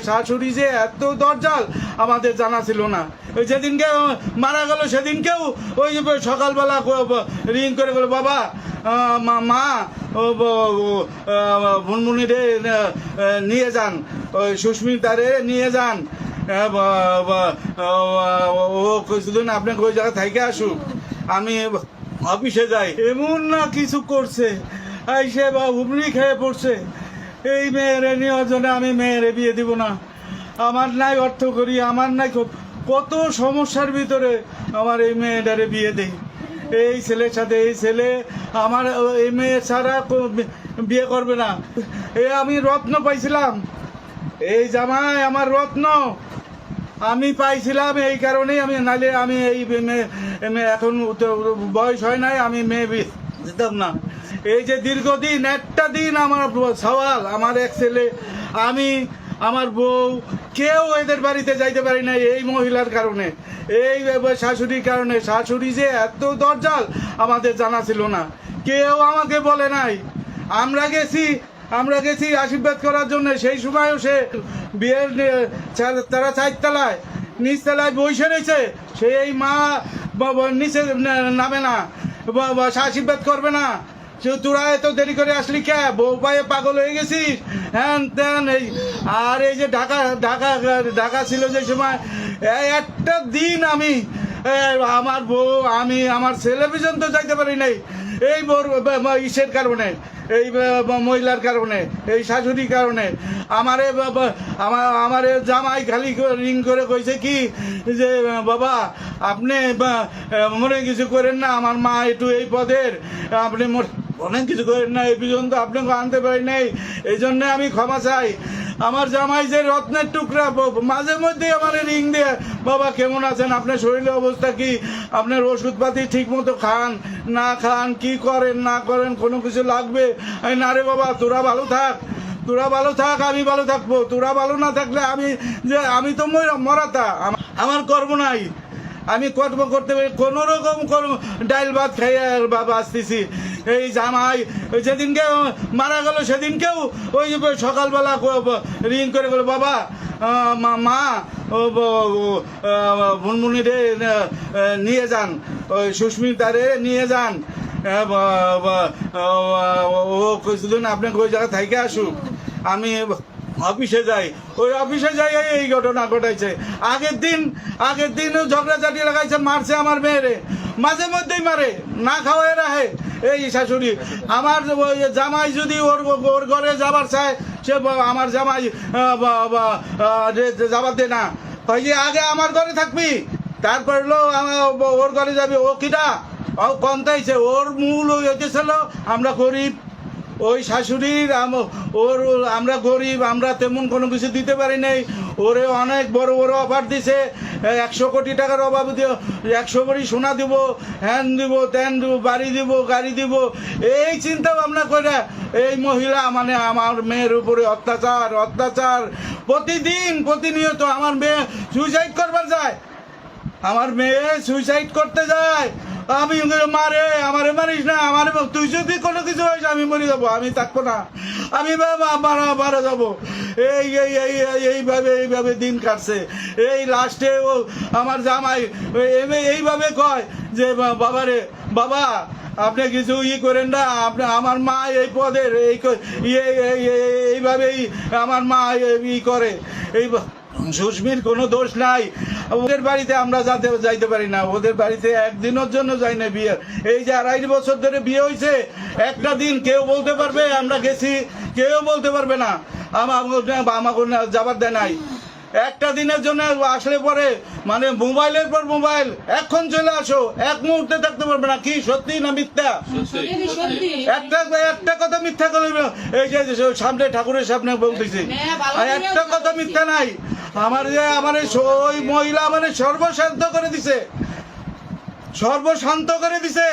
শাশুড়ি যে এত দরজাল আমাদের জানা ছিল না। ওই যেদিনকে মারা গেল সেদিনকেও ওই সকালবেলা রিং করে বলে বাবা মা ভুনমুনিরে নিয়ে যান, ওই সুস্মিতারে নিয়ে যান, ও কিছুদিন আপনাকে ওই জায়গা থেকে আসুক, আমি অফিসে যাই। এমন না কিছু করছে, সে হুমড়ি খেয়ে পড়ছে। এই মেয়েরে নেওয়ার জন্য আমি মেয়েরে বিয়ে দিব না। আমার নাই অর্থ করি, আমার নাই কত সমস্যার ভিতরে আমার এই মেয়েটারে বিয়ে দেই। এই ছেলের সাথে এই ছেলে আমার এই মেয়ে ছাড়া বিয়ে করবে না। আমি রত্ন পাইছিলাম, এই জামাই আমার রত্ন আমি পাইছিলাম, এই কারণেই আমি, নাইলে আমি এই মেয়ে এখন বয়স হয় নাই, আমি মেয়ে বিয়ে দিতাম না। এই যে দীর্ঘদিন একটা দিন আমার সওয়াল, আমার এক ছেলে, আমি, আমার বউ, কেউ এদের বাড়িতে যাইতে পারি না এই মহিলার কারণে, এই শাশুড়ির কারণে। শাশুড়ি যে এত দরজাল আমাদের জানা ছিল না, কেউ আমাকে বলে নাই। আমরা গেছি আশীর্বাদ করার জন্য। সেই সময়ও সে বিয়ের তারা 4 তলায়, নিচতলায় বসে রয়েছে, সেই মা নিচে নামে না, আশীর্বাদ করবে না। তোরা এত দেরি করে আসলি কে? বউ পায়ে পাগল হয়ে গেছিস, হ্যান ত্যান। এই আর এই যে ঢাকা ছিল যে সময়, একটা দিন আমি, আমার বউ, আমি, আমার ছেলে পর্যন্ত যাইতে পারি নাই এই ইসের কারণে, এই মহিলার কারণে, এই শাশুড়ির কারণে। আমারে জামাই খালি রিং করে কইছে কি যে বাবা আপনি মনে কিছু করেন না, আমার মা একটু এই পদের, আপনি অনেক কিছু করেন না, এই পর্যন্ত আপনাকে আনতে পারি নাই, এই জন্য আমি ক্ষমা চাই। আমার জামাই যে রত্নের টুকরা, মাঝে মধ্যে আমার রিং দিয়ে বাবা কেমন আছেন, আপনার শরীরের অবস্থা কি, আপনার ওষুধপাতি ঠিক মতো খান না খান, কি করেন না করেন, কোনো কিছু লাগবে? না রে বাবা, তোরা ভালো থাক, তোরা ভালো থাক, আমি ভালো থাকবো। তোরা ভালো না থাকলে আমি তো মরাতা, আমার কর্ম নাই, আমি কর্ম করতে পারি কোনো রকম ডাইল ভাত খাইয়ে বাবা আসতেছি। এই জামাই যেদিনকে মারা গেল সেদিনকেও ওই সকালবেলা রিং করে বলে বাবা মা ভুনমুনিরে নিয়ে যান, ওই সুস্মিতারে নিয়ে যান, ও কিছুদিন আপনাকে ওই জায়গা থেকে আসুক, আমি অফিসে যাই। ওই অফিসে যাই এই ঘটনা ঘটাইছে। আগের দিন ঝগড়াঝাটি লাগাইছে, মারছে আমার মেয়েরে, মাঝে মধ্যেই মারে, না খাওয়াই রাখে এই শাশুড়ি। আমার জামাই যদি ওর ঘরে যাবার চায়, সে আমার জামাই যাবার দে না, যে আগে আমার ঘরে থাকবি, তারপর ওর ঘরে যাবি। ও কিটা ও কন্তাইছে, ওর মূল হইতেছিল আমরা গরিব, ওই শাশুড়ির আমরা গরিব, আমরা তেমন কোনো কিছু দিতে পারি নাই। ওরে অনেক বড় বড় অফার দিছে, 100 কোটি টাকার অভাব দিও, 100 ভরি সোনা দিব, হ্যান দিব, ত্যান দিব, বাড়ি দিব, গাড়ি দিব। এই চিন্তা ভাবনা করে এই মহিলা মানে আমার মেয়ের উপরে অত্যাচার প্রতিনিয়ত। আমার মেয়ে সুইসাইড করবার যায়, আমার মেয়ে সুইসাইড করতে যায়। আমি মারে, আমারে মারিস না, আমার তুই যদি কোনো কিছু হয়েছে আমি মরে যাবো, আমি থাকবো না, আমি মারা যাবো। এইভাবে দিন কাটছে। এই লাস্টে ও আমার জামাই এইভাবে কয় যে বাবা আপনি কিছু করেন না, আপনি আমার মা এই পদের, এইভাবেই আমার মা করে। এই সুস্মির কোনো দোষ নাই, ওদের বাড়িতে আমরা যাইতে পারি না, ওদের বাড়িতে একদিনের জন্য যাই না বিয়ে। এই যে 2.5 বছর ধরে বিয়ে হয়েছে, একটা দিন কেউ বলতে পারবে আমরা গেছি? কেউ বলতে পারবে না, আমাকে যাবার দেয় নাই। একটা দিনের জন্য আসলে পরে মানে মোবাইলের পর মোবাইল, এখন চলে আসো, এক মুহূর্তে থাকতে পারবে না। কি সত্যি না মিথ্যা? একটা কথা মিথ্যা করে, এই যে সামনে ঠাকুরের সামনে বলতেছি, একটা কথা মিথ্যা নাই। আমার ওই মহিলা মানে সর্বশান্ত করে দিছে।